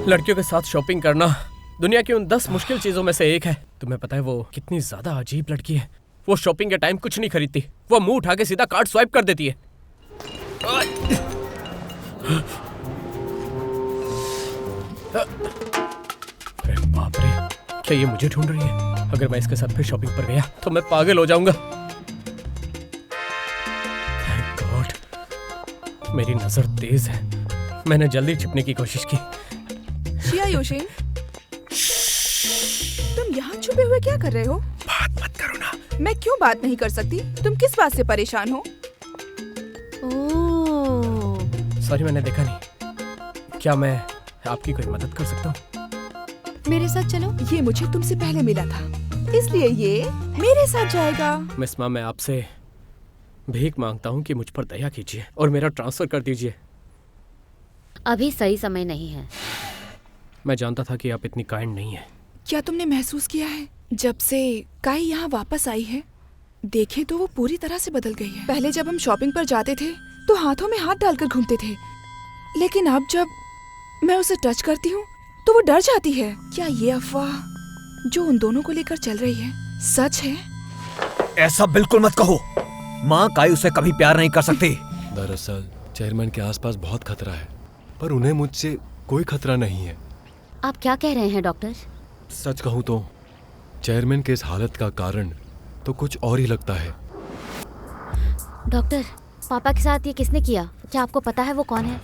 लड़कियों के साथ शॉपिंग करना दुनिया की उन 10 मुश्किल चीजों में से एक है। तुम्हें पता है वो कितनी ज्यादा अजीब लड़की है। वो शॉपिंग के टाइम कुछ नहीं खरीदती, वो मुंह उठा के सीधा कार्ड स्वाइप कर देती है। अरे बाप रे, क्या ये मुझे ढूंढ रही है? अगर मैं इसके साथ फिर शॉपिंग पर गया तो मैं पागल हो जाऊंगा। थैंक गॉड मेरी नजर तेज है। मैंने जल्दी छिपने की कोशिश की। शिया योशिन, तुम यहाँ छुपे हुए क्या कर रहे हो? बात मत करो ना। मैं क्यों बात नहीं कर सकती? तुम किस बात से परेशान हो? सॉरी, मैंने देखा नहीं। क्या मैं आपकी कोई मदद कर सकता हूँ? मेरे साथ चलो। ये मुझे तुमसे पहले मिला था, इसलिए ये मेरे साथ जाएगा। मिस माँ, मैं आपसे भीख मांगता हूँ कि मुझ पर दया कीजिए और मेरा ट्रांसफर कर दीजिए। अभी सही समय नहीं है। मैं जानता था कि आप इतनी काइंड नहीं है। क्या तुमने महसूस किया है जब से काई यहाँ वापस आई है, देखे तो वो पूरी तरह से बदल गई है। पहले जब हम शॉपिंग पर जाते थे तो हाथों में हाथ डालकर घूमते थे, लेकिन अब जब मैं उसे टच करती हूँ तो वो डर जाती है। क्या ये अफवाह जो उन दोनों को लेकर चल रही है सच है? ऐसा बिल्कुल मत कहो। माँ काई उसे कभी प्यार नहीं कर सकती। दरअसल चेयरमैन के आसपास बहुत खतरा है, पर उन्हें मुझसे कोई खतरा नहीं है। आप क्या कह रहे हैं डॉक्टर? सच कहूँ तो चेयरमैन के इस हालत का कारण तो कुछ और ही लगता है। डॉक्टर, पापा के साथ ये किसने किया? क्या आपको पता है वो कौन है?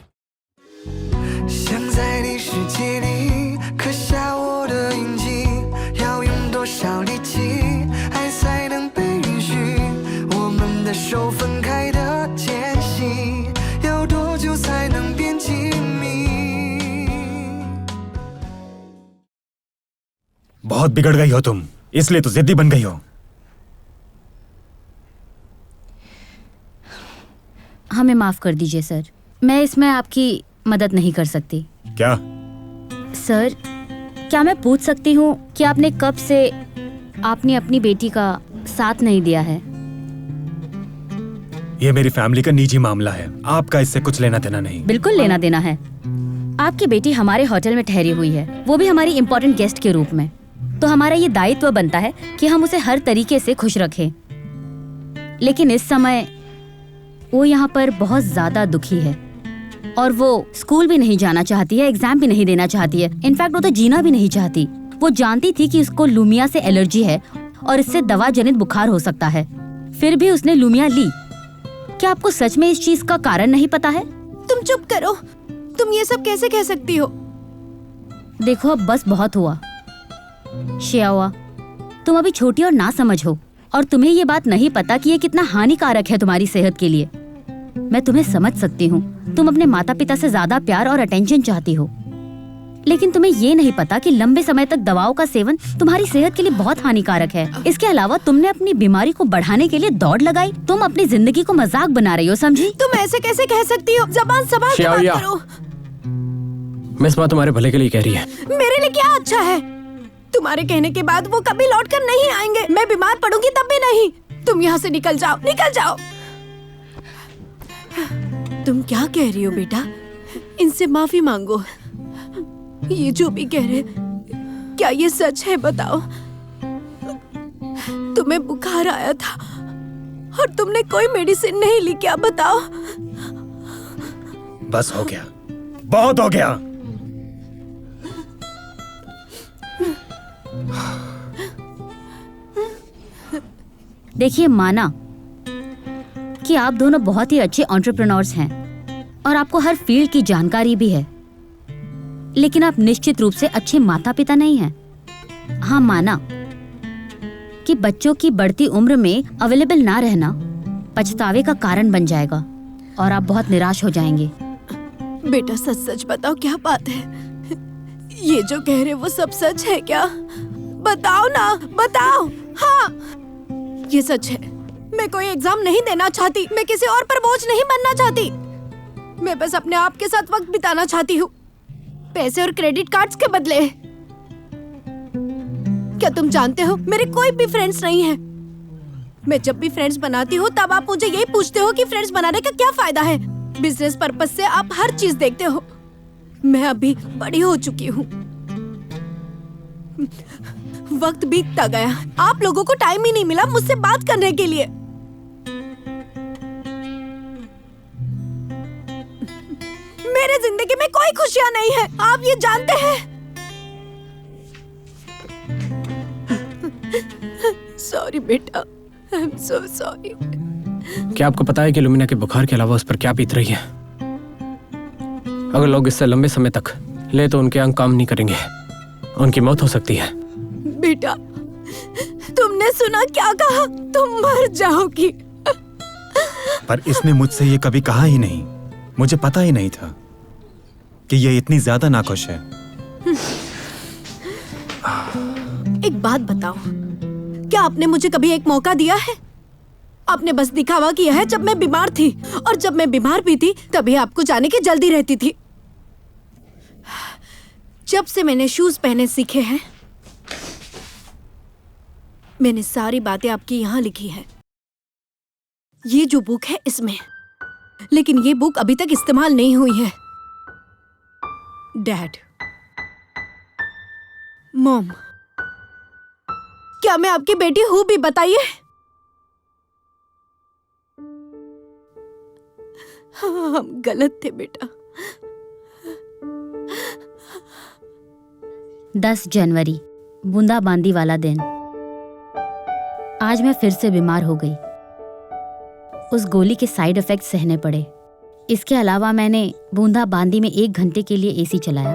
बहुत बिगड़ गई हो तुम, इसलिए तो जिद्दी बन गई हो। हमें माफ कर दीजिए सर, मैं इसमें आपकी मदद नहीं कर सकती। क्या? सर, क्या मैं पूछ सकती हूँ कि आपने कब से आपने अपनी बेटी का साथ नहीं दिया है? ये मेरी फैमिली का निजी मामला है, आपका इससे कुछ लेना देना नहीं। बिल्कुल लेना देना है। आपकी बेटी हमारे होटल में ठहरी हुई है, वो भी हमारी इम्पोर्टेंट गेस्ट के रूप में। तो हमारा ये दायित्व बनता है कि हम उसे हर तरीके से खुश रखें। लेकिन इस समय वो यहाँ पर बहुत ज्यादा दुखी है और वो स्कूल भी नहीं जाना चाहती है, एग्जाम भी नहीं देना चाहती है। इनफैक्ट वो तो जीना भी नहीं चाहती। वो जानती थी कि उसको लूमिया से एलर्जी है और इससे दवा जनित बुखार हो सकता है, फिर भी उसने लूमिया ली। क्या आपको सच में इस चीज का कारण नहीं पता है? तुम चुप करो। तुम ये सब कैसे कह सकती हो? देखो अब बस बहुत हुआ। शियावा, तुम अभी छोटी और ना समझ हो और तुम्हें ये बात नहीं पता कि ये कितना हानिकारक है तुम्हारी सेहत के लिए। मैं तुम्हें समझ सकती हूँ, तुम अपने माता पिता से ज्यादा प्यार और अटेंशन चाहती हो, लेकिन तुम्हें ये नहीं पता कि लंबे समय तक दवाओं का सेवन तुम्हारी सेहत के लिए बहुत हानिकारक है। इसके अलावा तुमने अपनी बीमारी को बढ़ाने के लिए दौड़ लगाई। तुम अपनी जिंदगी को मजाक बना रही हो, समझी? तुम ऐसे कैसे कह सकती हो? जबान संभाल के बात करो। मिस माँ तुम्हारे भले के लिए कह रही है। मेरे लिए क्या अच्छा है? तुम्हारे कहने के बाद वो कभी लौट कर नहीं आएंगे। मैं बीमार पड़ूंगी तब भी नहीं। तुम यहाँ से निकल जाओ, निकल जाओ। तुम क्या कह रही हो बेटा? इनसे माफी मांगो। ये जो भी कह रहे, क्या ये सच है? बताओ। तुम्हें बुखार आया था और तुमने कोई मेडिसिन नहीं ली क्या? बताओ। बस हो गया, बहुत हो गया। देखिए, माना कि आप दोनों बहुत ही अच्छे एंटरप्रेन्योर्स हैं और आपको हर फील्ड की जानकारी भी है, लेकिन आप निश्चित रूप से अच्छे माता पिता नहीं हैं। हाँ, माना कि बच्चों की बढ़ती उम्र में अवेलेबल ना रहना पछतावे का कारण बन जाएगा और आप बहुत निराश हो जाएंगे। बेटा सच सच बताओ, क्या बात है? ये जो कह रहे वो सब सच है क्या? बताओ ना, बताओ। हाँ, ये सच है। मैं कोई एग्जाम नहीं देना चाहती, मैं किसी और पर बोझ नहीं बनना चाहती। मैं बस अपने आप के साथ वक्त बिताना चाहती हूँ, पैसे और क्रेडिट कार्ड्स के बदले। क्या तुम जानते हो, मेरे कोई भी फ्रेंड्स नहीं हैं। मैं जब भी फ्रेंड्स बनाती हूँ तब आप मुझे यही पूछते हो कि फ्रेंड्स बनाने का क्या फायदा है। बिजनेस पर्पस से आप हर चीज देखते हो। मैं अभी बड़ी हो चुकी हूँ। वक्त बीतता गया, आप लोगों को टाइम ही नहीं मिला मुझसे बात करने के लिए। मेरे जिंदगी में कोई खुशियां नहीं है, आप ये जानते हैं। सॉरी बेटा, आई एम सो सॉरी। क्या आपको पता है कि लुमिना के बुखार के अलावा उस पर क्या बीत रही है? अगर लोग इससे लंबे समय तक ले तो उनके अंग काम नहीं करेंगे, उनकी मौत हो सकती है। बेटा, तुमने सुना क्या कहा? तुम मर जाओगी। पर इसने मुझसे ये कभी कहा ही नहीं। मुझे पता ही नहीं था कि ये इतनी ज्यादा नाखुश है। एक बात बताओ, क्या आपने मुझे कभी एक मौका दिया है? आपने बस दिखावा किया है जब मैं बीमार थी, और जब मैं बीमार भी थी तभी आपको जाने की जल्दी रहती थी। जब से मैंने शूज पहने सीखे हैं, मैंने सारी बातें आपकी यहां लिखी है। ये जो बुक है इसमें, लेकिन ये बुक अभी तक इस्तेमाल नहीं हुई है। डैड, मॉम, क्या मैं आपकी बेटी हूं भी? बताइए। हाँ, हम गलत थे बेटा। 10 जनवरी, बूंदाबांदी वाला दिन। आज मैं फिर से बीमार हो गई। उस गोली के साइड इफेक्ट सहने पड़े। इसके अलावा मैंने बूंदाबांदी में 1 घंटे के लिए एसी चलाया।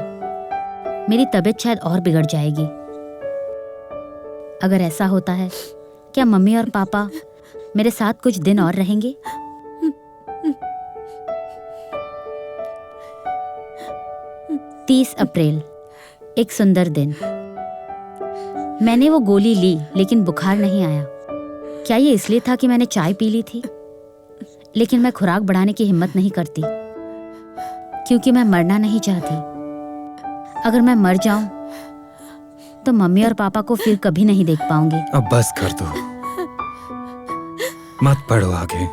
मेरी तबीयत शायद और बिगड़ जाएगी। अगर ऐसा होता है, क्या मम्मी और पापा मेरे साथ कुछ दिन और रहेंगे? अप्रैल, एक सुंदर दिन। मैंने वो गोली ली, लेकिन बुखार नहीं आया। क्या ये इसलिए था कि मैंने चाय पी ली थी? लेकिन मैं खुराक बढ़ाने की हिम्मत नहीं करती, क्योंकि मैं मरना नहीं चाहती। अगर मैं मर जाऊं तो मम्मी और पापा को फिर कभी नहीं देख पाऊंगी। अब बस कर दो, मत पढ़ो आगे।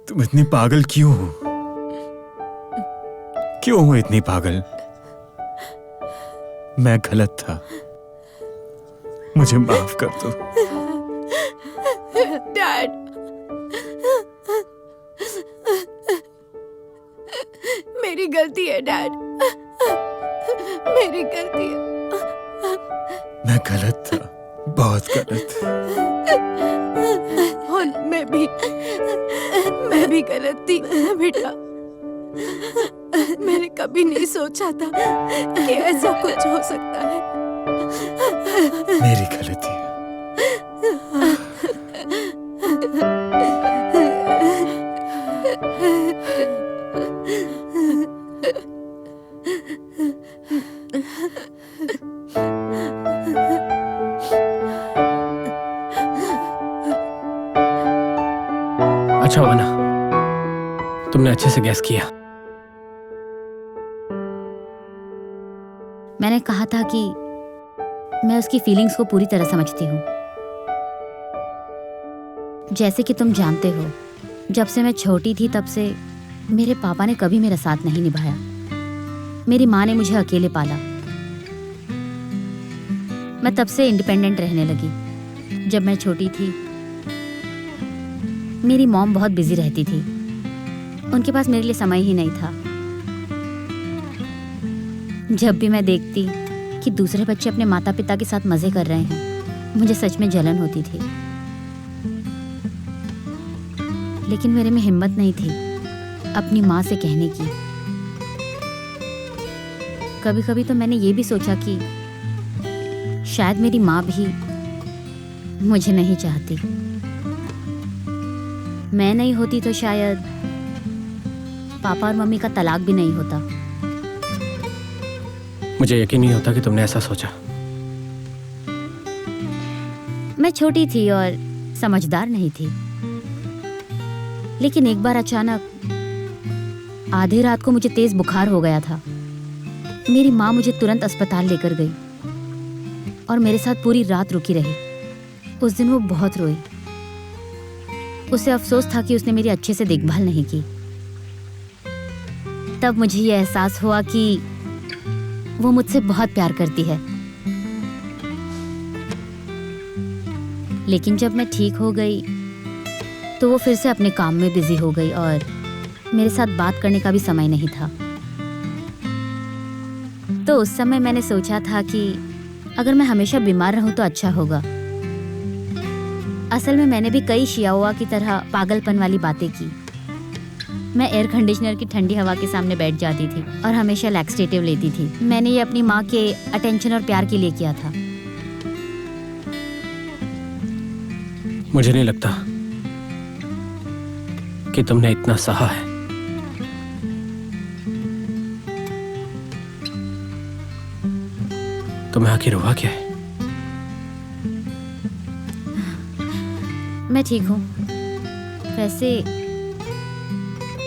तुम इतनी पागल क्यों हो? क्यों हो इतनी पागल? मैं गलत था, मुझे माफ कर दो। डैड, मेरी गलती है डैड, मेरी गलती है। मैं गलत था, बहुत गलत। और मैं भी गलत थी बेटा। मैंने कभी नहीं सोचा था कि ऐसा कुछ हो सकता है। मेरी गलती है। अच्छा हुआ ना, तुमने अच्छे से गैस किया। मैंने कहा था कि मैं उसकी फीलिंग्स को पूरी तरह समझती हूँ। जैसे कि तुम जानते हो, जब से मैं छोटी थी तब से मेरे पापा ने कभी मेरा साथ नहीं निभाया। मेरी माँ ने मुझे अकेले पाला। मैं तब से इंडिपेंडेंट रहने लगी। जब मैं छोटी थी, मेरी मॉम बहुत बिजी रहती थी। उनके पास मेरे लिए समय ही नहीं था। जब भी मैं देखती कि दूसरे बच्चे अपने माता पिता के साथ मजे कर रहे हैं, मुझे सच में जलन होती थी। लेकिन मेरे में हिम्मत नहीं थी अपनी माँ से कहने की। कभी कभी तो मैंने ये भी सोचा कि शायद मेरी माँ भी मुझे नहीं चाहती। मैं नहीं होती तो शायद पापा और मम्मी का तलाक भी नहीं होता। मुझे यकीन नहीं होता कि तुमने ऐसा सोचा। मैं छोटी थी और समझदार नहीं थी। लेकिन एक बार अचानक आधी रात को मुझे तेज बुखार हो गया था। मेरी माँ मुझे तुरंत अस्पताल लेकर गई और मेरे साथ पूरी रात रुकी रही। उस दिन वो बहुत रोई। उसे अफसोस था कि उसने मेरी अच्छे से देखभाल नहीं की। तब मुझे ये एहसास हुआ कि वो मुझसे बहुत प्यार करती है। लेकिन जब मैं ठीक हो गई तो वो फिर से अपने काम में बिजी हो गई और मेरे साथ बात करने का भी समय नहीं था। तो उस समय मैंने सोचा था कि अगर मैं हमेशा बीमार रहूं तो अच्छा होगा। असल में मैंने भी कई शियाओआ की तरह पागलपन वाली बातें की। मैं एयर कंडीशनर की ठंडी हवा के सामने बैठ जाती थी और हमेशा लैक्सेटिव लेती थी। मैंने ये अपनी माँ के अटेंशन और प्यार के लिए किया था। मुझे नहीं लगता कि तुमने इतना सहा है। तुम्हें आखिर हुआ क्या है? मैं ठीक हूँ। वैसे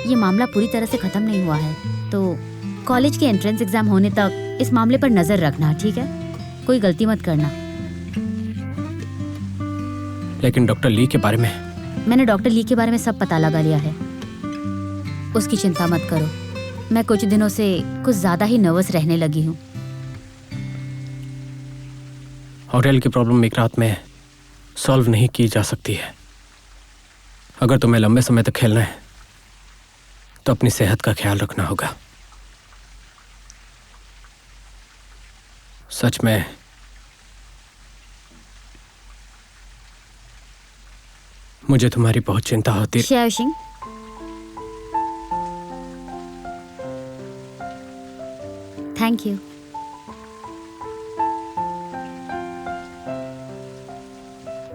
ये मामला पूरी तरह से खत्म नहीं हुआ है, तो कॉलेज के एंट्रेंस एग्जाम होने तक इस मामले पर नजर रखना, ठीक है? कोई गलती मत करना। लेकिन डॉक्टर ली के बारे में? मैंने डॉक्टर ली के बारे में सब पता लगा लिया है। उसकी चिंता मत करो। मैं कुछ दिनों से कुछ ज्यादा ही नर्वस रहने लगी हूँ। होटल की प्रॉब्लम एक रात में सॉल्व नहीं की जा सकती है। अगर तुम्हें लंबे समय तक खेलना है तो अपनी सेहत का ख्याल रखना होगा। सच में मुझे तुम्हारी बहुत चिंता होती है। xiaoxing, thank you.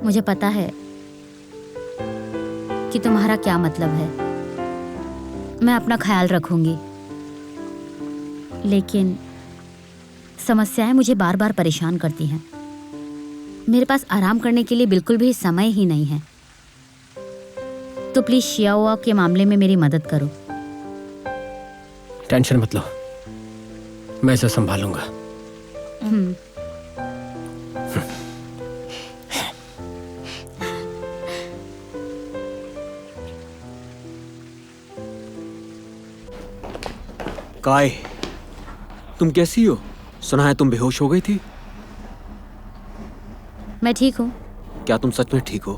मुझे पता है कि तुम्हारा क्या मतलब है। मैं अपना ख्याल रखूंगी, लेकिन समस्याएं मुझे बार बार परेशान करती हैं। मेरे पास आराम करने के लिए बिल्कुल भी समय ही नहीं है। तो प्लीज शियाओआ के मामले में मेरी मदद करो। टेंशन मत लो, मैं इसे संभालूंगा। काय, तुम कैसी हो? सुना है तुम बेहोश हो गई थी। मैं ठीक हूँ। क्या तुम सच में ठीक हो?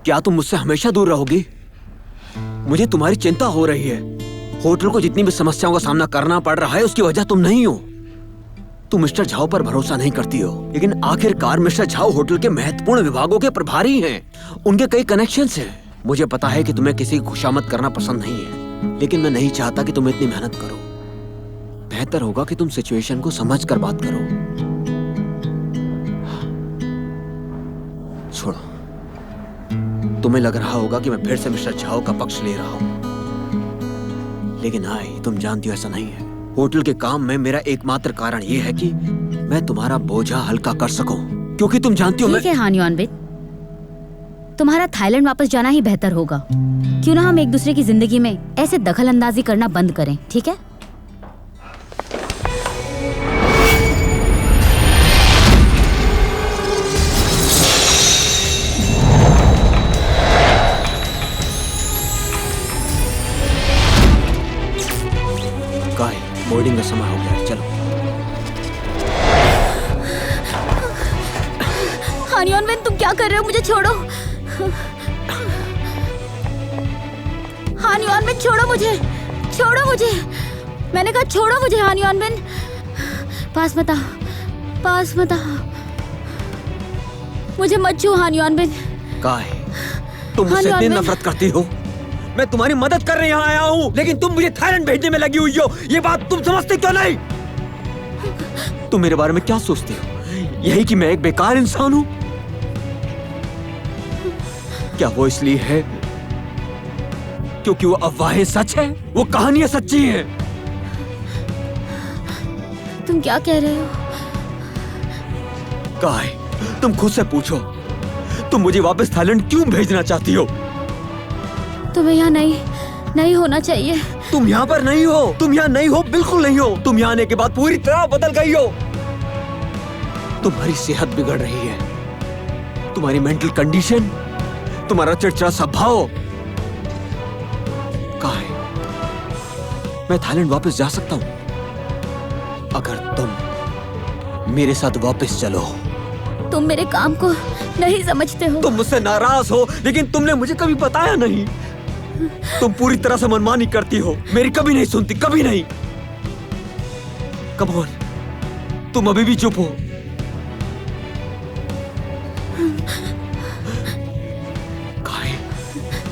क्या तुम मुझसे हमेशा दूर रहोगी? मुझे तुम्हारी चिंता हो रही है। होटल को जितनी भी समस्याओं का सामना करना पड़ रहा है उसकी वजह तुम नहीं हो। तुम मिस्टर झाओ पर भरोसा नहीं करती हो, लेकिन आखिरकार मिस्टर झाओ होटल के महत्वपूर्ण विभागों के प्रभारी हैं। उनके कई कनेक्शंस हैं। मुझे पता है कि तुम्हें किसी की खुशामद करना पसंद नहीं है, लेकिन मैं नहीं चाहता कि तुम इतनी मेहनत करो। बेहतर होगा कि तुम सिचुएशन को समझ कर बात करो। छोड़ो, तुम्हें लग रहा होगा कि मैं फिर से मिस्टर झाओ का पक्ष ले रहा हूं, लेकिन आई, तुम जानती हो ऐसा नहीं है। होटल के काम में मेरा एकमात्र कारण यह है कि मैं तुम्हारा बोझा हल्का कर सकूं, क्योंकि तुम जानती हो ठीक है हान युआनबिन, तुम्हारा थाईलैंड वापस जाना ही बेहतर होगा। क्यों ना हम एक दूसरे की जिंदगी में ऐसे दखल अंदाजी करना बंद करें, ठीक है? काय, बोर्डिंग का समय हो गया है, चलो। हान युआनबिन, तुम क्या कर रहे हो? मुझे छोड़ो। हान युआनबिन, छोड़ो मुझे, छोड़ो मुझे। मैंने कहा छोड़ो मुझे हान युआनबिन। पास मत आओ, पास मत आओ। मुझे मत छू हान युआनबिन। काय, तुम मुझसे इतनी नफरत करती हो। मैं तुम्हारी मदद करने यहाँ आया हूँ, लेकिन तुम मुझे थाईलैंड भेजने में लगी हुई हो। ये बात तुम समझते क्यों नहीं? तुम मेरे बारे में क्या सोचती हो? यही कि मैं एक बेकार इंसान हूँ? क्या वो इसलिए है क्योंकि वो अफवाहें सच है, वो कहानियां सच्ची हैं? तुम क्या कह रहे हो? काय, तुम खुद से पूछो, तुम मुझे वापस थाईलैंड क्यों भेजना चाहती हो? तुम्हें यहाँ नहीं होना चाहिए। तुम यहाँ पर नहीं हो, तुम यहाँ नहीं हो, बिल्कुल नहीं हो। तुम यहाँ आने के बाद पूरी तरह बदल गई हो। तुम्हारी सेहत बिगड़ रही है, तुम्हारी मेंटल कंडीशन, तुम्हारा चिड़चिड़ा स्वभाव। काय, मैं थाईलैंड वापस जा सकता हूँ अगर तुम मेरे साथ वापस चलो। तुम मेरे काम को नहीं समझते हो। तुम मुझसे नाराज हो, लेकिन तुमने मुझे कभी बताया नहीं। तुम पूरी तरह से मनमानी करती हो, मेरी कभी नहीं सुनती, कभी नहीं। कम ऑन, तुम अभी भी चुप हो। काय,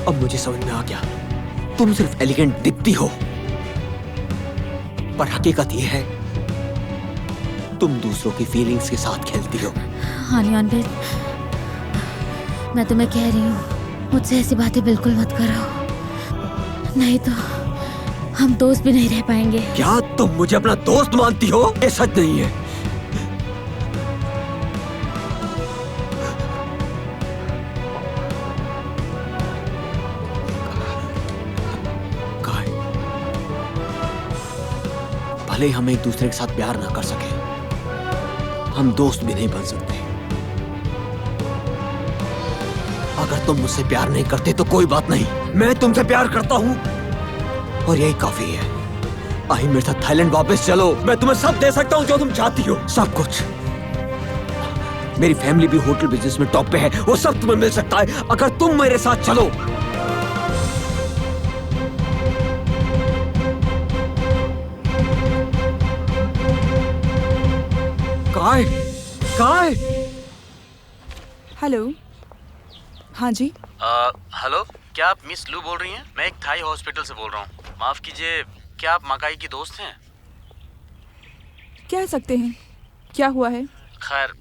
अब मुझे समझ में आ गया, तुम सिर्फ एलिगेंट दिखती हो, पर हकीकत यह है तुम दूसरों की फीलिंग्स के साथ खेलती हो। हाँ नियॉनबेट, मैं तुम्हें कह रही हूँ, मुझसे ऐसी बातें बिल्कुल मत करो, नहीं तो हम दोस्त भी नहीं रह पाएंगे। क्या तुम मुझे अपना दोस्त मानती हो? ये सच नहीं है। काय, भले ही हम एक दूसरे के साथ प्यार ना कर सके, हम दोस्त भी नहीं बन सकते। अगर तुम मुझसे प्यार नहीं करते तो कोई बात नहीं, मैं तुमसे प्यार करता हूं और यही काफी है। आई मेरे साथ थाईलैंड वापस चलो, मैं तुम्हें सब दे सकता हूं जो तुम चाहती हो, सब कुछ। मेरी फैमिली भी होटल बिजनेस में टॉप पे है, वो सब तुम्हें मिल सकता है अगर तुम मेरे साथ चलो। काय, काय। हेलो, हाँ जी। हेलो, क्या आप मिस लू बोल रही हैं? मैं एक थाई हॉस्पिटल से बोल रहा हूँ। माफ कीजिए, क्या आप मकाई की दोस्त हैं? कह सकते हैं, क्या हुआ है? खैर,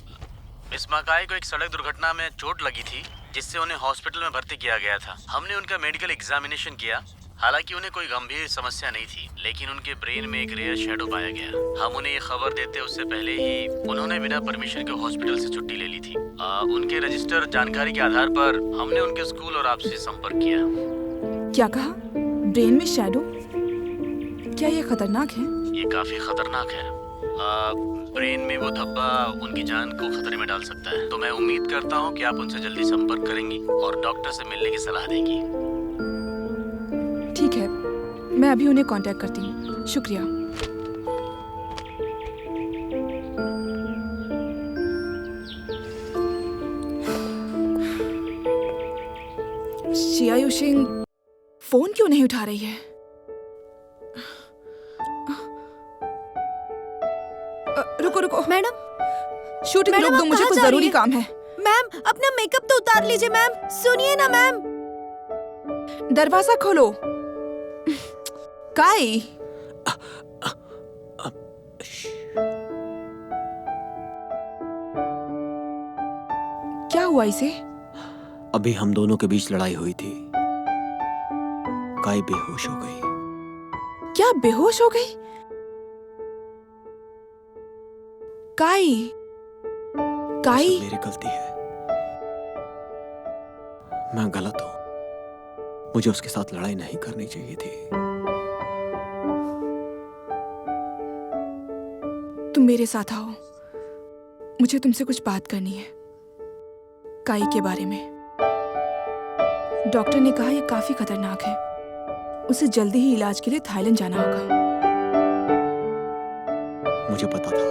मिस मकाई को एक सड़क दुर्घटना में चोट लगी थी, जिससे उन्हें हॉस्पिटल में भर्ती किया गया था। हमने उनका मेडिकल एग्जामिनेशन किया, हालांकि उन्हें कोई गंभीर समस्या नहीं थी, लेकिन उनके ब्रेन में एक रेयर शैडो पाया गया। हम उन्हें ये खबर देते उससे पहले ही उन्होंने बिना परमिशन के हॉस्पिटल से छुट्टी ले ली थी। उनके रजिस्टर जानकारी के आधार पर हमने उनके स्कूल और आपसे संपर्क किया। क्या कहा? ब्रेन में शैडो? क्या ये खतरनाक है? ये काफी खतरनाक है। ब्रेन में वो धब्बा उनकी जान को खतरे में डाल सकता है, तो मैं उम्मीद करता हूँ कि आप उनसे जल्दी संपर्क करेंगी और डॉक्टर से मिलने की सलाह देंगी। ठीक है, मैं अभी उन्हें कांटेक्ट करती हूँ। शुक्रिया। शिया युशिंग फोन क्यों नहीं उठा रही है? रुको रुको मैडम, शूटिंग रोक दो, मुझे कुछ जरूरी काम है। मैम, अपना मेकअप तो उतार लीजिए। मैम सुनिए ना मैम। दरवाजा खोलो। काई, क्या हुआ इसे? अभी हम दोनों के बीच लड़ाई हुई थी, काई बेहोश हो गई। क्या बेहोश हो गई? काई, काई, मेरी गलती है, मैं गलत हूं, मुझे उसके साथ लड़ाई नहीं करनी चाहिए थी। तुम मेरे साथ आओ, मुझे तुमसे कुछ बात करनी है काई के बारे में। डॉक्टर ने कहा यह काफी खतरनाक है, उसे जल्दी ही इलाज के लिए थाईलैंड जाना होगा। मुझे पता था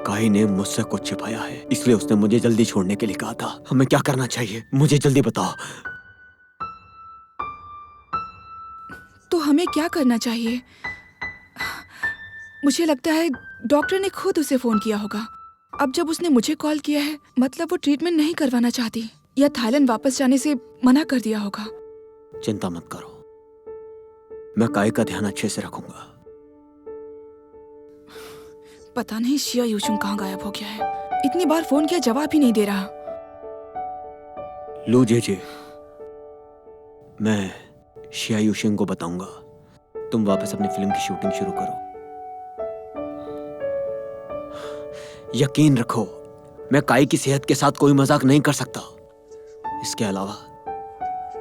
काई ने मुझसे कुछ छिपाया है, इसलिए उसने मुझे जल्दी छोड़ने के लिए कहा था। हमें क्या करना चाहिए, मुझे जल्दी बताओ। तो हमें क्या करना चाहिए? मुझे लगता है डॉक्टर ने खुद उसे फोन किया होगा। अब जब उसने मुझे कॉल किया है, मतलब वो ट्रीटमेंट नहीं करवाना चाहती या थाईलैंड वापस जाने से मना कर दिया होगा। चिंता मत करो, मैं काई का ध्यान अच्छे से रखूंगा। पता नहीं शिया यूशुंग कहाँ गायब हो गया है। इतनी बार फोन किया, जवाब ही नहीं दे रहा। लू जेजे, मैं शिया यूशिंग को बताऊंगा, तुम वापस अपनी फिल्म की शूटिंग शुरू करो। यकीन रखो, मैं काई की सेहत के साथ कोई मजाक नहीं कर सकता। इसके अलावा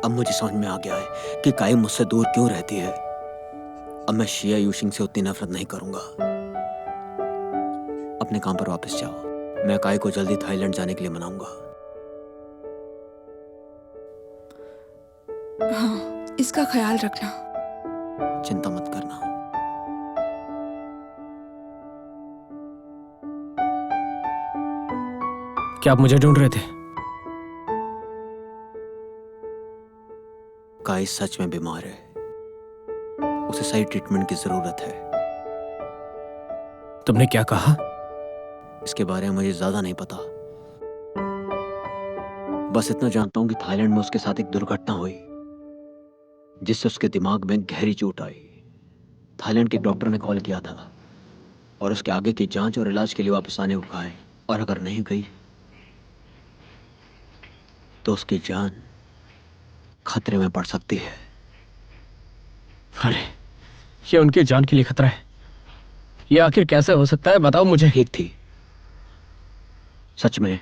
अब मुझे समझ में आ गया है कि काई मुझसे दूर क्यों रहती है। अब मैं शिया यूशिंग से उतनी नफरत नहीं करूंगा। अपने काम पर वापस जाओ, मैं काई को जल्दी थाईलैंड जाने के लिए मनाऊंगा। हाँ, इसका ख्याल रखना। चिंता मत करना। क्या आप मुझे ढूंढ रहे थे? काई सच में बीमार है, उसे सही ट्रीटमेंट की जरूरत है। तुमने क्या कहा? इसके बारे में मुझे ज्यादा नहीं पता, बस इतना जानता हूं कि थाईलैंड में उसके साथ एक दुर्घटना हुई जिससे उसके दिमाग में गहरी चोट आई। थाईलैंड के डॉक्टर ने कॉल किया था और उसके आगे की जांच और इलाज के लिए वापस आने को कहा है, और अगर नहीं गई तो उसकी जान खतरे में पड़ सकती है। अरे, ये उनकी जान के लिए खतरा है? ये आखिर कैसे हो सकता है, बताओ मुझे। ठीक थी, सच में।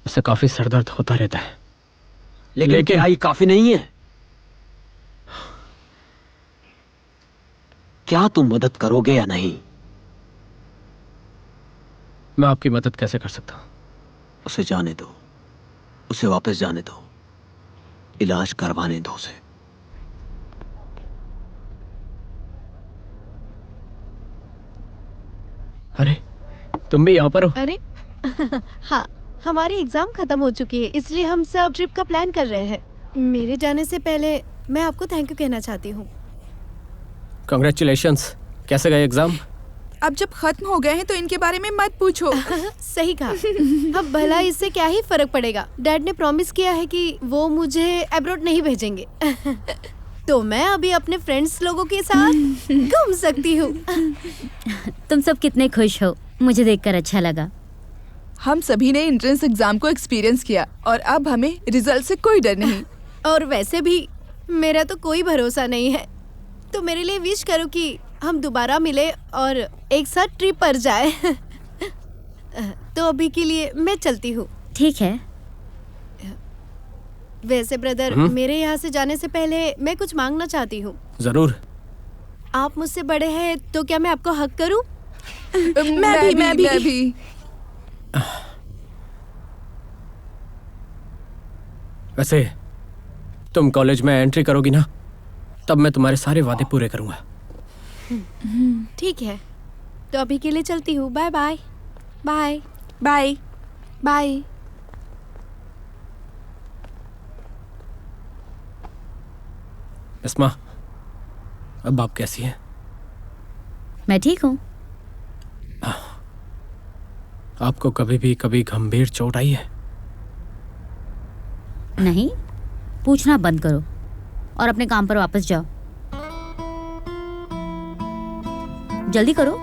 उससे काफी सरदर्द होता रहता है, लेकिन आई काफी नहीं है। क्या तुम मदद करोगे या नहीं? मैं आपकी मदद कैसे कर सकता हूं? उसे जाने दो, उसे वापस जाने दो, इलाज करवाने दो उसे। अरे, तुम भी यहाँ पर हो? अरे हाँ, हमारी एग्जाम खत्म हो चुकी है, इसलिए हम सब ट्रिप का प्लान कर रहे हैं। मेरे जाने से पहले मैं आपको थैंक यू कहना चाहती हूँ। कांग्रेचुलेशंस। कैसे गए एग्जाम? अब जब खत्म हो गए हैं तो इनके बारे में मत पूछो। सही कहा। अब भला इससे क्या ही फर्क पड़ेगा। डैड ने प्रॉमिस किया है कि वो मुझे अब्रॉड नहीं भेजेंगे। तो मैं अभी अपने फ्रेंड्स लोगों के साथ घूम सकती हूँ। तुम सब कितने खुश हो, मुझे देखकर अच्छा लगा। हम सभी ने एंट्रेंस एग्जाम को एक्सपीरियंस किया और अब हमें रिजल्ट से कोई डर नहीं। और वैसे भी मेरा तो कोई भरोसा नहीं है, तो मेरे लिए विश करो कि हम दोबारा मिले और एक साथ ट्रिप पर जाए। तो अभी के लिए मैं चलती हूँ। ठीक है। वैसे ब्रदर, मेरे यहाँ से जाने से पहले मैं कुछ मांगना चाहती हूँ। जरूर। आप मुझसे बड़े हैं तो क्या मैं आपको हक करूँ? मैं भी। वैसे तुम कॉलेज में एंट्री करोगी ना, तब मैं तुम्हारे सारे वादे पूरे करूंगा। ठीक है, तो अभी के लिए चलती हूँ। Bye bye. Bye bye bye. Isma, अब आप कैसी हैं? मैं ठीक हूँ। आपको कभी भी कभी गंभीर चोट आई है? नहीं, पूछना बंद करो और अपने काम पर वापस जाओ। जल्दी करो।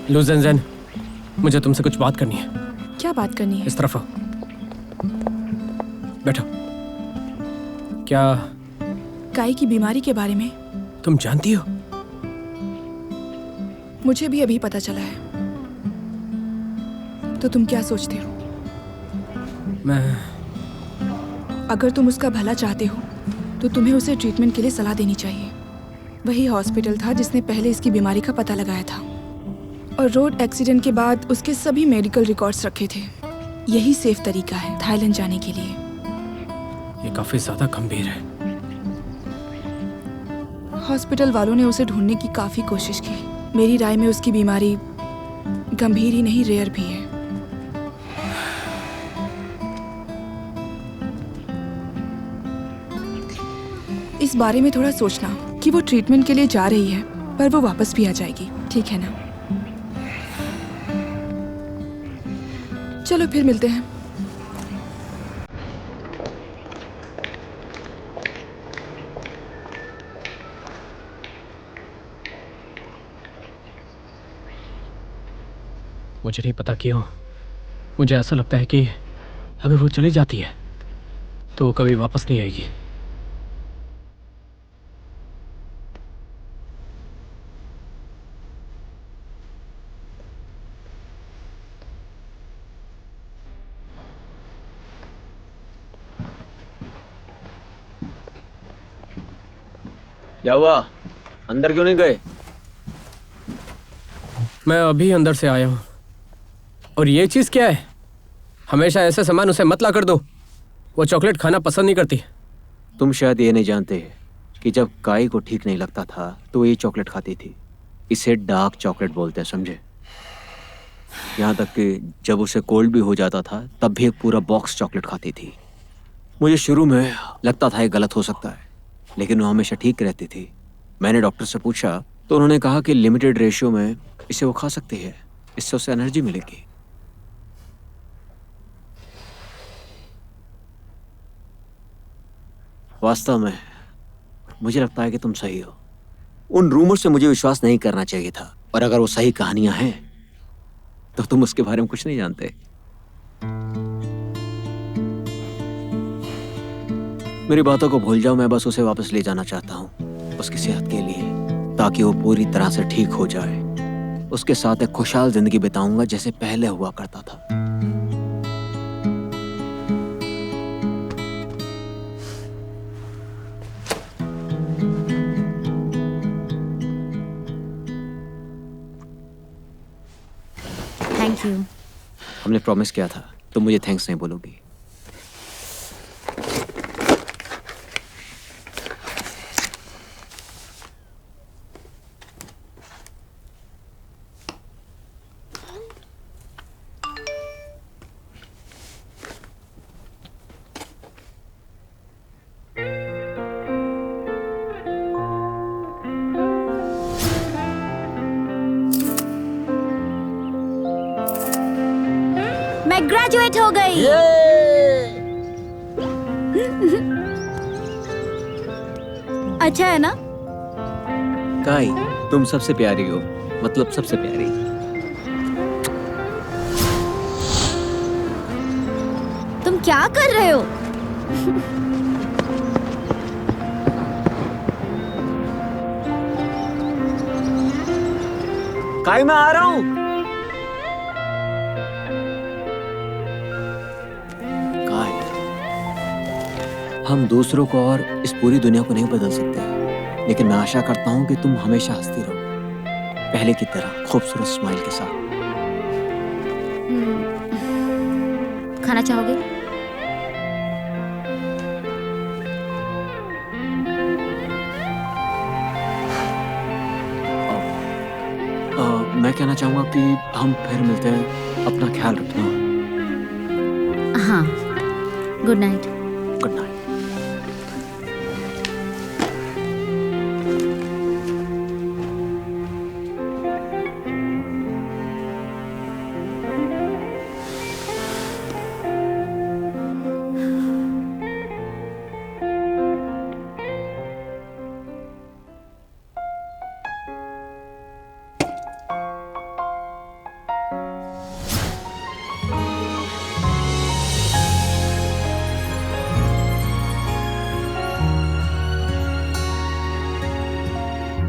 लो ज़ेन, मुझे तुमसे कुछ बात करनी है। क्या बात करनी है? इस तरफ आओ, बैठो। क्या काई की बीमारी के बारे में तुम जानती हो? मुझे भी अभी पता चला है। तो तुम क्या सोचते हो? अगर तुम उसका भला चाहते हो तो तुम्हें उसे ट्रीटमेंट के लिए सलाह देनी चाहिए। वही हॉस्पिटल था जिसने पहले इसकी बीमारी का पता लगाया था और रोड एक्सीडेंट के बाद उसके सभी मेडिकल रिकॉर्ड्स रखे थे। यही सेफ तरीका है थाईलैंड जाने के लिए। ये काफी ज्यादा गंभीर है। हॉस्पिटल वालों ने उसे ढूंढने की काफी कोशिश की। मेरी राय में उसकी बीमारी गंभीर ही नहीं, रेयर भी है। इस बारे में थोड़ा सोचना कि वो ट्रीटमेंट के लिए जा रही है, पर वो वापस भी आ जाएगी, ठीक है ना? चलो फिर मिलते हैं। मुझे नहीं पता क्यों मुझे ऐसा लगता है कि अगर वो चली जाती है तो वो कभी वापस नहीं आएगी। क्या हुआ? अंदर क्यों नहीं गए? मैं अभी अंदर से आया हूं। और ये चीज क्या है? हमेशा ऐसे सामान उसे मत ला कर दो। वो चॉकलेट खाना पसंद नहीं करती। तुम शायद ये नहीं जानते कि जब काई को ठीक नहीं लगता था तो वो ये चॉकलेट खाती थी। इसे डार्क चॉकलेट बोलते हैं, समझे? यहाँ तक कि जब उसे कोल्ड भी हो जाता था तब भी एक पूरा बॉक्स चॉकलेट खाती थी। मुझे शुरू में लगता था ये गलत हो सकता है, लेकिन वो हमेशा ठीक रहती थी। मैंने डॉक्टर से पूछा तो उन्होंने कहा कि लिमिटेड रेशियो में इसे वो खा सकती है, इससे उसे एनर्जी मिलेगी। वास्तव में मुझे लगता है कि तुम सही हो। उन रूमर से मुझे विश्वास नहीं करना चाहिए था, और अगर वो सही कहानियां हैं तो तुम उसके बारे में कुछ नहीं जानते। मेरी बातों को भूल जाओ, मैं बस उसे वापस ले जाना चाहता हूँ उसकी सेहत के लिए, ताकि वो पूरी तरह से ठीक हो जाए। उसके साथ एक खुशहाल जिंदगी बिताऊंगा जैसे पहले हुआ करता था। Thank you. हमने प्रॉमिस किया था, तुम मुझे थैंक्स नहीं बोलोगी। मैं ग्रेजुएट हो गई। अच्छा है ना? काई, तुम सबसे प्यारी हो, मतलब सबसे प्यारी। तुम क्या कर रहे हो? काई, मैं आ रहा हूं। हम दूसरों को और इस पूरी दुनिया को नहीं बदल सकते, लेकिन मैं आशा करता हूं कि तुम हमेशा हंसती रहो, पहले की तरह खूबसूरत स्माइल के साथ। खाना चाहोगे? मैं कहना चाहूंगा कि हम फिर मिलते हैं। अपना ख्याल रखना। हाँ, गुड नाइट। Good night.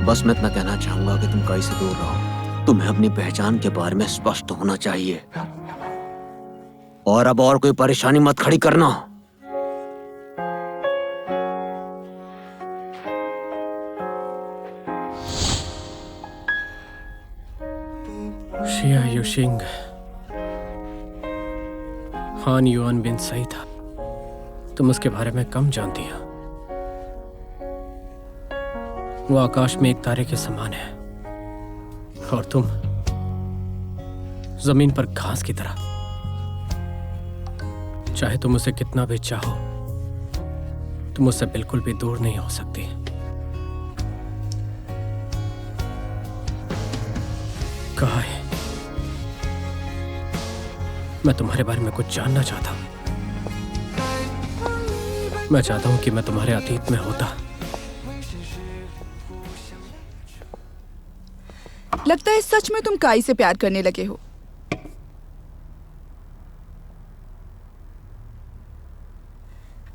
बस मैं इतना कहना चाहूंगा कि तुम काई से दूर रहो। तुम्हें अपनी पहचान के बारे में स्पष्ट होना चाहिए, और अब और कोई परेशानी मत खड़ी करना। शिया युशिंग, हान युआन बिन सही था। तुम उसके बारे में कम जानती हो। वो आकाश में एक तारे के समान है, और तुम जमीन पर घास की तरह। चाहे तुम उसे कितना भी चाहो, तुम उससे बिल्कुल भी दूर नहीं हो सकती। कहा है, मैं तुम्हारे बारे में कुछ जानना चाहता हूं। मैं चाहता हूं कि मैं तुम्हारे अतीत में होता। लगता है सच में तुम काई से प्यार करने लगे हो।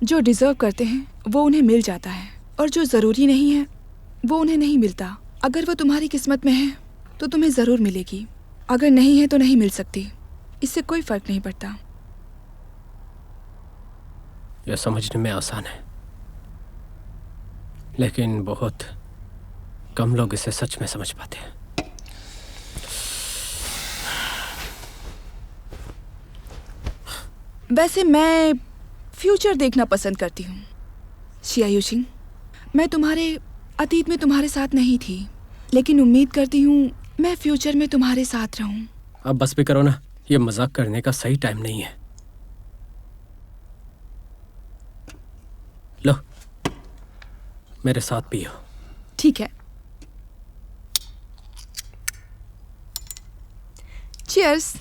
जो डिजर्व करते हैं वो उन्हें मिल जाता है, और जो ज़रूरी नहीं है वो उन्हें नहीं मिलता। अगर वो तुम्हारी किस्मत में है तो तुम्हें ज़रूर मिलेगी, अगर नहीं है तो नहीं मिल सकती। इससे कोई फ़र्क नहीं पड़ता। यह समझने में आसान है, लेकिन बहुत कम लोग इसे सच में समझ पाते हैं। वैसे मैं फ्यूचर देखना पसंद करती हूँ शिया यूशिंग। मैं तुम्हारे अतीत में तुम्हारे साथ नहीं थी, लेकिन उम्मीद करती हूँ मैं फ्यूचर में तुम्हारे साथ रहूँ। अब बस भी करो ना, ये मजाक करने का सही टाइम नहीं है। लो, मेरे साथ पियो। ठीक है, चीयर्स।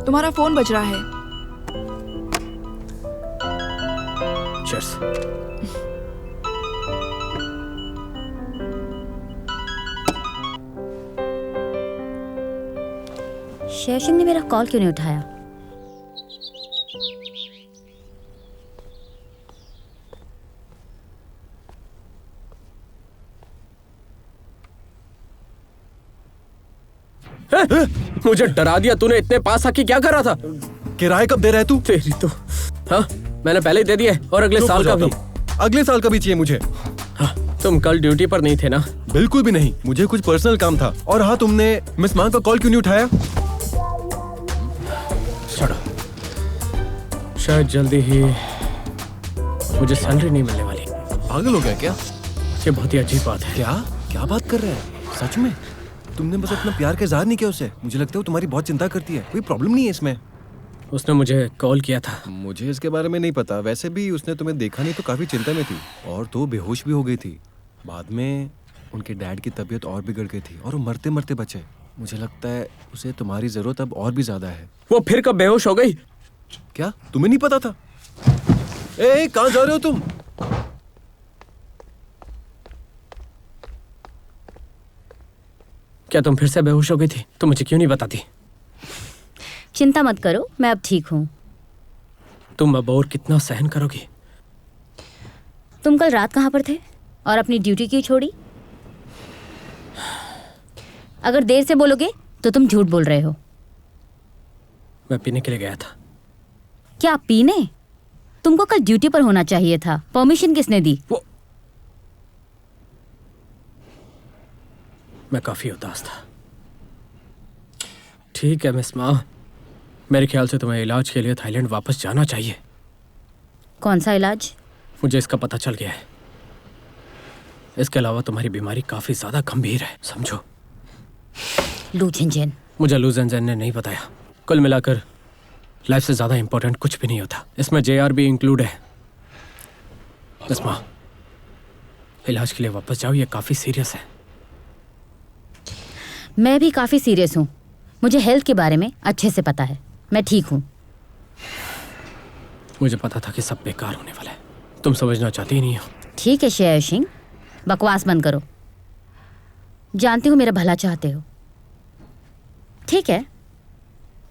तुम्हारा फोन बज रहा है। Cheers. शेरसिंह ने मेरा कॉल क्यों नहीं उठाया? मुझे डरा दिया तूने। इतने पास आके क्या कर रहा था? किराए कब दे रहा है तू? तेरी तो हाँ, मैंने पहले दे दिया और अगले साल का भी। अगले साल का भी चाहिए मुझे। हाँ, तुम कल ड्यूटी पर नहीं थे ना? बिल्कुल भी नहीं, मुझे कुछ पर्सनल काम था। और हाँ, तुमने मिस मान का कॉल क्यों नहीं उठाया? छोड़ो, शायद जल्दी ही मुझे सैलरी नहीं मिलने वाली। पागल हो गया क्या? ये बहुत ही अजीब बात है। क्या क्या बात कर रहे हैं? सच में तुमने बस अपना प्यार का इजहार नहीं किया उसे। मुझे लगता है वो तुम्हारी बहुत चिंता करती है। कोई प्रॉब्लम नहीं है इसमें। उसने मुझे कॉल किया था। मुझे इसके बारे में नहीं पता। वैसे भी उसने तुम्हें देखा नहीं तो काफी चिंता में थी, और तो बेहोश भी हो गई थी। बाद में उनके डैड की तबीयत और बिगड़ गई थी और वो मरते मरते बचे। मुझे लगता है उसे तुम्हारी जरूरत अब और भी ज्यादा है। वो फिर कब बेहोश हो गई? क्या तुम्हें नहीं पता था? ए, कहाँ जा रहे हो तुम? क्या तुम फिर से बेहोश हो गई थी? तो मुझे क्यों नहीं बताती? चिंता मत करो, मैं अब ठीक हूँ। तुम अब और कितना सहन करोगी? तुम कल रात कहाँ पर थे और अपनी ड्यूटी क्यों छोड़ी? अगर देर से बोलोगे तो तुम झूठ बोल रहे हो। मैं पीने के लिए गया था। क्या पीने? तुमको कल ड्यूटी पर होना चाहिए था। परमिशन किसने दी? वो मैं काफी उदास था। ठीक है मिस माँ, मेरे ख्याल से तुम्हें इलाज के लिए थाईलैंड वापस जाना चाहिए। कौन सा इलाज? मुझे इसका पता चल गया है। इसके अलावा तुम्हारी बीमारी काफी ज्यादा गंभीर है, समझो। लू झिनझिन। मुझे लू झिनझिन ने नहीं बताया। कुल मिलाकर लाइफ से ज्यादा इंपॉर्टेंट कुछ भी नहीं होता। इसमें JR भी इंक्लूड है। मिस माँ, इलाज के लिए वापस जाओ, ये काफी सीरियस है। मैं भी काफी सीरियस हूँ। मुझे हेल्थ के बारे में अच्छे से पता है। मैं ठीक हूँ। मुझे पता था कि सब बेकार होने वाला है। तुम समझना चाहती ही नहीं हो। ठीक है शेर सिंह, बकवास बंद करो। जानती हूँ मेरा भला चाहते हो। ठीक है,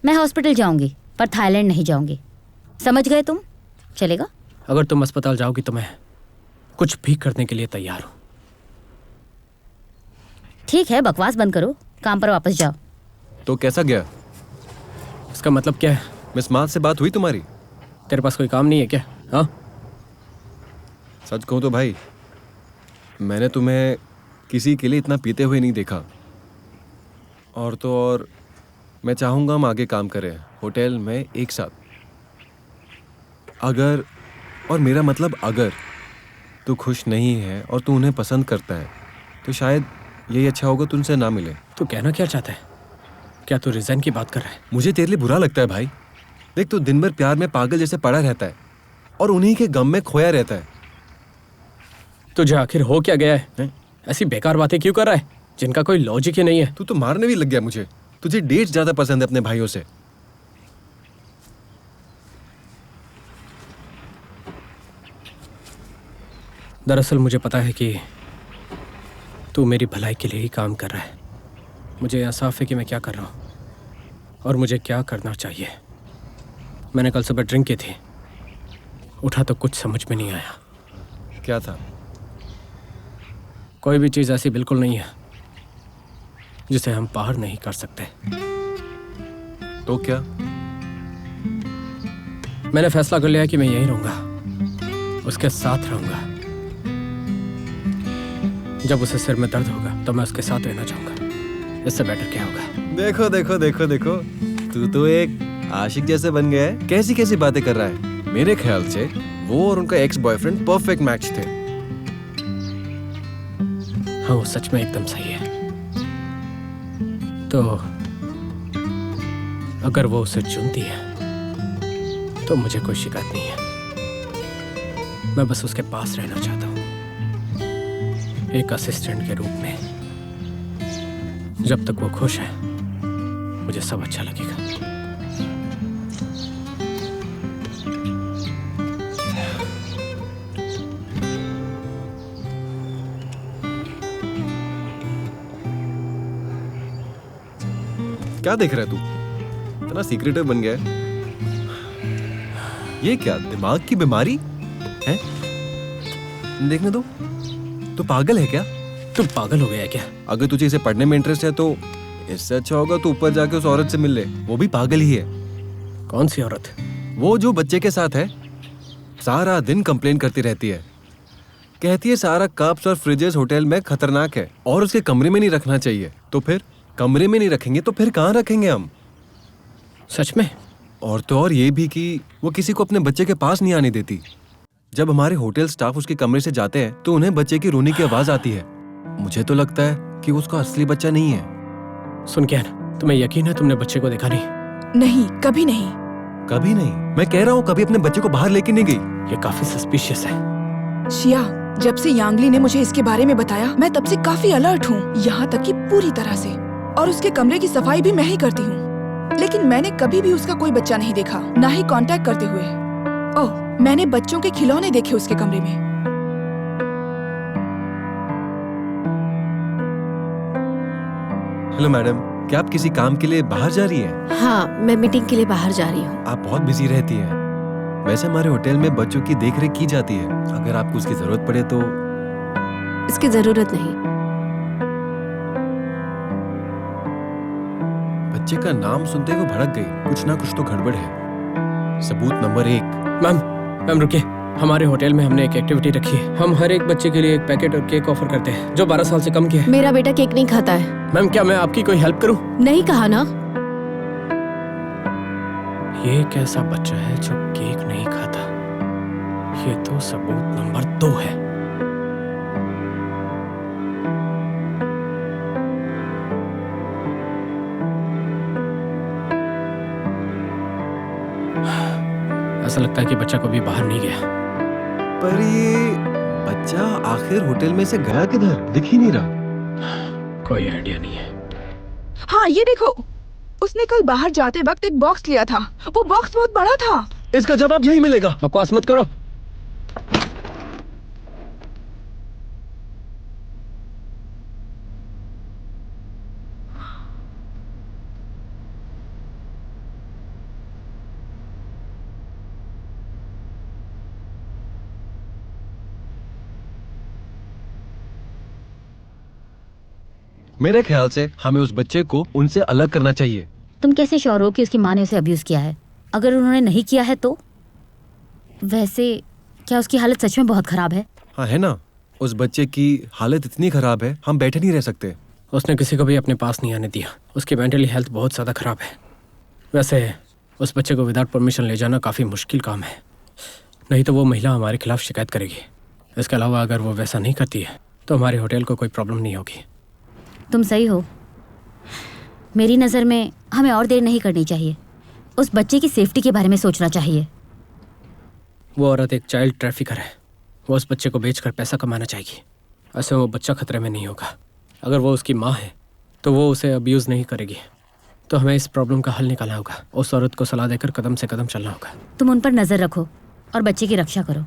मैं हॉस्पिटल जाऊंगी पर थाईलैंड नहीं जाऊंगी। समझ गए तुम? चलेगा? अगर तुम अस्पताल जाओगी तो मैं कुछ भी करने के लिए तैयार हूँ। ठीक है, बकवास बंद करो, काम पर वापस जाओ। तो कैसा गया? इसका मतलब क्या है? मिस मान से बात हुई तुम्हारी? तेरे पास कोई काम नहीं है क्या? हाँ, सच कहूँ तो भाई, मैंने तुम्हें किसी के लिए इतना पीते हुए नहीं देखा। और तो और मैं चाहूँगा हम आगे काम करें होटल में एक साथ। अगर, और मेरा मतलब अगर तू खुश नहीं है और तू उन्हें पसंद करता है तो शायद यही अच्छा होगा तू उनसे ना मिले। तू कहना क्या चाहता है? क्या तू रिजाइन की बात कर रहा है? मुझे तेरे लिए बुरा लगता है भाई। देख, तू दिन भर प्यार में पागल जैसे पड़ा रहता है और उन्हीं के गम में खोया रहता है। तुझे आखिर हो क्या गया है? ऐसी बेकार बातें क्यों कर रहा है जिनका कोई लॉजिक ही नहीं है? तू तो मारने भी लग गया मुझे। तुझे डेट्स ज्यादा पसंद है अपने भाइयों से। दरअसल मुझे पता है कि तू मेरी भलाई के लिए ही काम कर रहा है। मुझे यह साफ है कि मैं क्या कर रहा हूँ और मुझे क्या करना चाहिए। मैंने कल सुबह ड्रिंक की थी, उठा तो कुछ समझ में नहीं आया। क्या था? कोई भी चीज़ ऐसी बिल्कुल नहीं है जिसे हम पार नहीं कर सकते। तो क्या? मैंने फैसला कर लिया कि मैं यहीं रहूंगा, उसके साथ रहूंगा। जब उसे सिर में दर्द होगा तो मैं उसके साथ रहना चाहूंगा। इससे बेटर क्या होगा? देखो देखो देखो देखो, तू तो एक आशिक जैसे बन गया है। कैसी कैसी बातें कर रहा है। मेरे ख्याल से वो और उनका एक्स बॉयफ्रेंड परफेक्ट मैच थे। हाँ, वो सच में एकदम सही है। तो अगर वो उसे चुनती है तो मुझे कोई शिकायत नहीं है। मैं बस उसके पास रहना चाहता हूँ, एक असिस्टेंट के रूप में। जब तक वो खुश है मुझे सब अच्छा लगेगा। क्या देख रहा है तू? इतना सीक्रेटिव बन गया है। ये क्या दिमाग की बीमारी है? देखने दो। तू पागल है क्या? तू पागल हो गया है क्या? अगर तुझे इसे पढ़ने में इंटरेस्ट है तो इससे अच्छा होगा तू ऊपर जाके उस औरत से मिल ले। वो भी पागल ही है। कौन सी औरत? वो जो बच्चे के साथ है। सारा दिन कंप्लेन करती रहती है। कहती है सारा कप्स और फ्रिजेस होटल में खतरनाक है और उसके कमरे में नहीं रखना चाहिए। तो फिर कमरे में नहीं रखेंगे तो फिर कहाँ रखेंगे हम? सच में? और तो और ये भी कि वो किसी को अपने बच्चे के पास नहीं आने देती। जब हमारे होटल स्टाफ उसके कमरे से जाते हैं तो उन्हें बच्चे की रोने की आवाज आती है। मुझे तो लगता है कि उसका असली बच्चा नहीं है। सुन क्या ना, तुम्हें यकीन है तुमने बच्चे को देखा नहीं? नहीं, कभी नहीं। कभी नहीं? मैं कह रहा हूँ कभी अपने बच्चे को बाहर लेके नहीं गई। ये काफी सस्पिशियस है। शिया, जब से यांगली ने मुझे इसके बारे में बताया मैं तब से काफी अलर्ट हूँ, यहाँ तक कि पूरी तरह से। और उसके कमरे की सफाई भी मैं ही करती हूँ, लेकिन मैंने कभी भी उसका कोई बच्चा नहीं देखा, ना ही कांटेक्ट करते हुए। ओह, मैंने बच्चों के खिलौने देखे उसके कमरे में। हेलो मैडम, क्या आप किसी काम के लिए बाहर जा रही हैं? हाँ, मैं मीटिंग के लिए बाहर जा रही हूँ। आप बहुत बिजी रहती हैं। वैसे हमारे होटल में बच्चों की देखरेख की जाती है। अगर आपको उसकी जरूरत पड़े तो। इसकी जरूरत नहीं। बच्चे का नाम सुनते ही वो भड़क गई। कुछ ना कुछ तो गड़बड़ है। सबूत नंबर 1। मैम रुकिए, हमारे होटल में हमने एक एक्टिविटी रखी है। हम हर एक बच्चे के लिए एक पैकेट और केक ऑफर करते हैं जो 12 साल से कम के है। मेरा बेटा केक नहीं खाता है। मैम, क्या मैं आपकी कोई हेल्प करूं? नहीं कहा ना। ये एक ऐसा बच्चा है जो केक नहीं खाता। ये तो सबूत नंबर 2 है। ऐसा लगता है कि बच्चा कभी बाहर नहीं गया। पर ये बच्चा आखिर होटल में से गया किधर? दिख ही नहीं रहा। कोई आइडिया नहीं है। हाँ, ये देखो, उसने कल बाहर जाते वक्त एक बॉक्स लिया था। वो बॉक्स बहुत बड़ा था। इसका जवाब यही मिलेगा। बकवास मत करो। मेरे ख्याल से हमें उस बच्चे को उनसे अलग करना चाहिए। तुम कैसे श्योर हो कि उसकी माँ ने उसे अब्यूज किया है? अगर उन्होंने नहीं किया है तो? वैसे क्या उसकी हालत सच में बहुत खराब है? हाँ है ना। उस बच्चे की हालत इतनी खराब है हम बैठे नहीं रह सकते। उसने किसी को भी अपने पास नहीं आने दिया। उसकी मेंटली हेल्थ बहुत ज़्यादा ख़राब है। वैसे उस बच्चे को विदाउट परमिशन ले जाना काफ़ी मुश्किल काम है, नहीं तो वो महिला हमारे खिलाफ शिकायत करेगी। इसके अलावा अगर वो वैसा नहीं करती है तो हमारे होटल को कोई प्रॉब्लम नहीं होगी। तुम सही हो। मेरी नज़र में हमें और देर नहीं करनी चाहिए। उस बच्चे की सेफ्टी के बारे में सोचना चाहिए। वो औरत एक चाइल्ड ट्रैफिकर है। वो उस बच्चे को बेचकर पैसा कमाना चाहेगी। ऐसे वो बच्चा खतरे में नहीं होगा। अगर वो उसकी माँ है तो वो उसे अब्यूज़ नहीं करेगी। तो हमें इस प्रॉब्लम का हल निकालना होगा। उस औरत को सलाह देकर कदम से कदम चलना होगा। तुम उन पर नज़र रखो और बच्चे की रक्षा करो।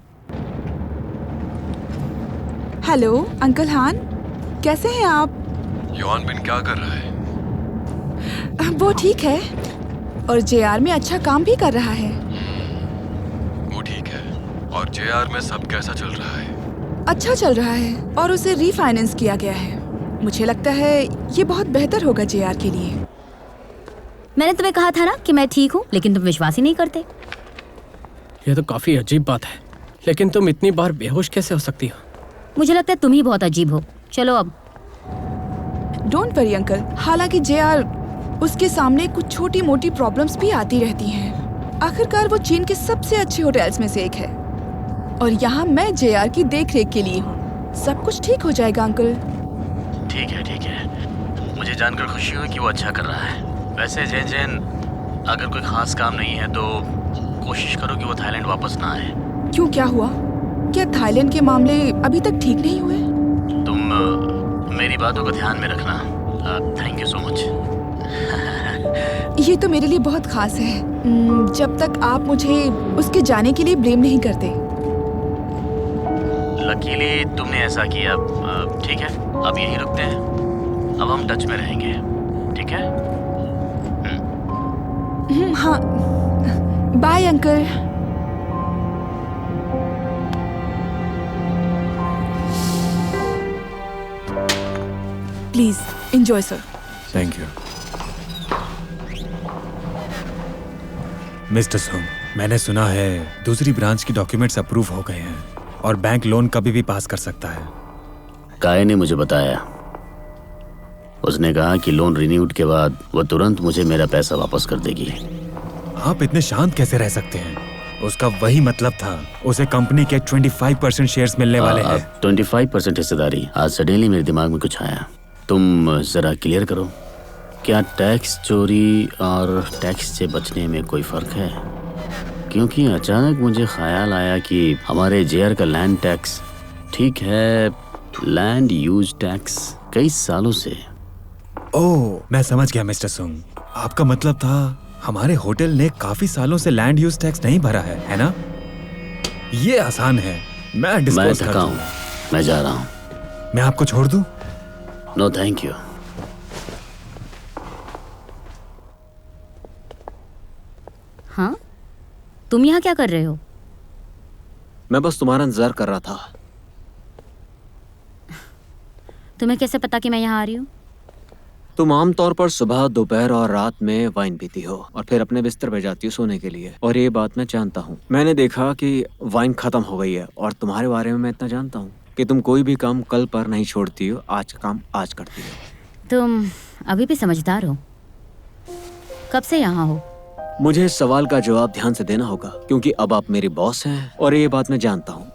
हेलो अंकल हान, कैसे हैं आप? योहान बिन क्या कर रहा है? वो ठीक है और जेआर में अच्छा काम भी कर रहा है। वो ठीक है। और जेआर में सब कैसा चल रहा है? अच्छा चल रहा है और उसे रीफाइनेंस किया गया है। मुझे लगता है ये बहुत बेहतर होगा जेआर के लिए। मैंने तुम्हें कहा था ना कि मैं ठीक हूँ, लेकिन तुम विश्वास ही नहीं करते। ये तो काफ़ी अजीब बात है, लेकिन तुम इतनी बार बेहोश कैसे हो सकती हो? मुझे लगता है तुम ही बहुत अजीब हो। चलो अब। Don't worry uncle. हालांकि जेआर उसके सामने कुछ छोटी मोटी प्रॉब्लम्स भी आती रहती हैं। आखिरकार वो चीन के सबसे अच्छे होटल्स में से एक है और यहाँ मैं जेआर की देखरेख के लिए हूँ। सब कुछ ठीक हो जाएगा अंकल। ठीक है ठीक है, मुझे जानकर खुशी हुई कि वो अच्छा कर रहा है। वैसे जैन जैन, अगर कोई खास काम नहीं है तो कोशिश करो कि वो थाईलैंड वापस ना आए। क्यों, क्या हुआ? क्या थाईलैंड के मामले अभी तक ठीक नहीं हुए? तुम मेरी बातों को ध्यान में रखना। Thank you so much. ये तो मेरे लिए बहुत खास है, जब तक आप मुझे उसके जाने के लिए ब्लेम नहीं करते। लकीली तुमने ऐसा किया। ठीक है, अब यहीं रुकते हैं। अब हम टच में रहेंगे, ठीक है? हाँ, bye uncle. Please enjoy sir. Thank you mister Som. मैंने सुना है दूसरी ब्रांच की डॉक्यूमेंट्स अप्रूव हो गए हैं और बैंक लोन कभी भी पास कर सकता है। काय ने मुझे बताया। उसने कहा कि लोन रिन्यूड के बाद वो तुरंत मुझे मेरा पैसा वापस कर देगी। आप इतने शांत कैसे रह सकते हैं? उसका वही मतलब था। उसे कंपनी के 25% शेयर्स मिलने वाले हैं। 25% हिस्सेदारी। आज सडनली मेरे दिमाग में कुछ आया। तुम जरा क्लियर करो, क्या टैक्स चोरी और टैक्स से बचने में कोई फर्क है? क्योंकि अचानक मुझे ख्याल आया कि हमारे जेआर का लैंड टैक्स, ठीक है, लैंड यूज टैक्स कई सालों से। ओह, मैं समझ गया मिस्टर सुंग। आपका मतलब था हमारे होटल ने काफी सालों से लैंड यूज टैक्स नहीं भरा है ना? ये आसान है, मैं डिस्पोज कर थका हूँ, मैं जा रहा हूँ। मैं आपको छोड़ दूं? No thank you. हाँ, तुम यहाँ क्या कर रहे हो? मैं बस तुम्हारा इंतजार कर रहा था। तुम्हें कैसे पता कि मैं यहाँ आ रही हूँ? तुम आमतौर पर सुबह, दोपहर और रात में वाइन पीती हो और फिर अपने बिस्तर पे जाती हो सोने के लिए, और ये बात मैं जानता हूँ। मैंने देखा कि वाइन खत्म हो गई है और तुम्हारे बारे में मैं इतना जानता हूँ कि तुम कोई भी काम कल पर नहीं छोड़ती हो, आज का काम आज करती हो। तुम अभी भी समझदार हो। कब से यहाँ हो? मुझे इस सवाल का जवाब ध्यान से देना होगा क्योंकि अब आप मेरी बॉस हैं और ये बात मैं जानता हूँ।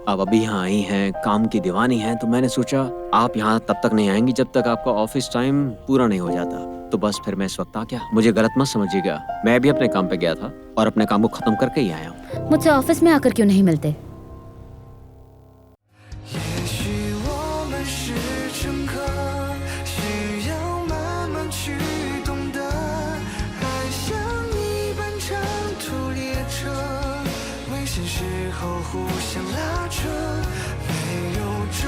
आप अभी यहाँ आई हैं, काम की दीवानी हैं, तो मैंने सोचा आप यहाँ तब तक नहीं आएंगी जब तक आपका ऑफिस टाइम पूरा नहीं हो जाता। तो बस फिर मैं इस वक्त आ गया। मुझे गलत मत समझिएगा, मैं भी अपने काम पे गया था और अपने काम को खत्म करके ही आया हूँ। मुझसे ऑफिस में आकर क्यों नहीं मिलते?互相拉扯，没有终